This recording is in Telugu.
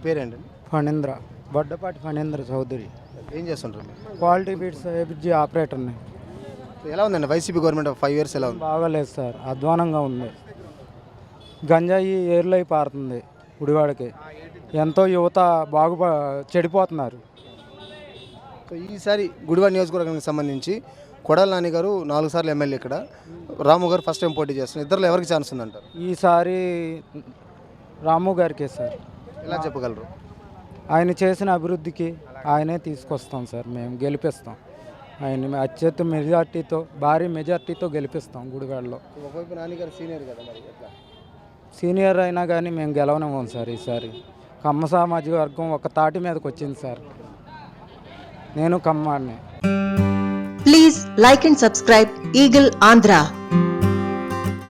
పేరేంటి? ఫణీంద్ర, బొడ్డపాటి ఫణీంద్ర చౌదరి. ఏం చేస్తుంటారు? క్వాలిటీ బీట్స్ ఏపీజీ ఆపరేటర్ని. ఎలా ఉందండి వైసీపీ గవర్నమెంట్ 5 years ఎలా ఉంది? బాగాలేదు సార్, అధ్వానంగా ఉంది. గంజాయి ఏర్లై పారుతుంది గుడివాడకి. ఎంతో యువత చెడిపోతున్నారు. సో ఈసారి గుడివాడ నియోజకవర్గానికి సంబంధించి కొడాలి నాని గారు 4 సార్లు ఎమ్మెల్యే, ఇక్కడ రాము గారు ఫస్ట్ టైం పోటీ చేస్తున్నారు. ఇద్దరు ఎవరికి ఛాన్స్ ఉందంటారు? ఈసారి రాము గారికే సార్. ఎలా చెప్పగలరు? ఆయన చేసిన అభివృద్ధికి ఆయనే తీసుకొస్తాం సార్, మేము గెలిపిస్తాం. ఆయన అత్యంత మెజార్టీతో, భారీ మెజార్టీతో గెలిపిస్తాం గుడివాడలో. ఒకవైపు నాని గారు సీనియర్ కదా, మరి ఎట్లా? సీనియర్ అయినా కానీ మేము గెలవనివ్వం సార్. ఈసారి కమ్మ సామాజిక వర్గం ఒక తాటి మీదకి వచ్చింది సార్. నేను కమ్మాడిని. Please like and subscribe Eagle Andhra.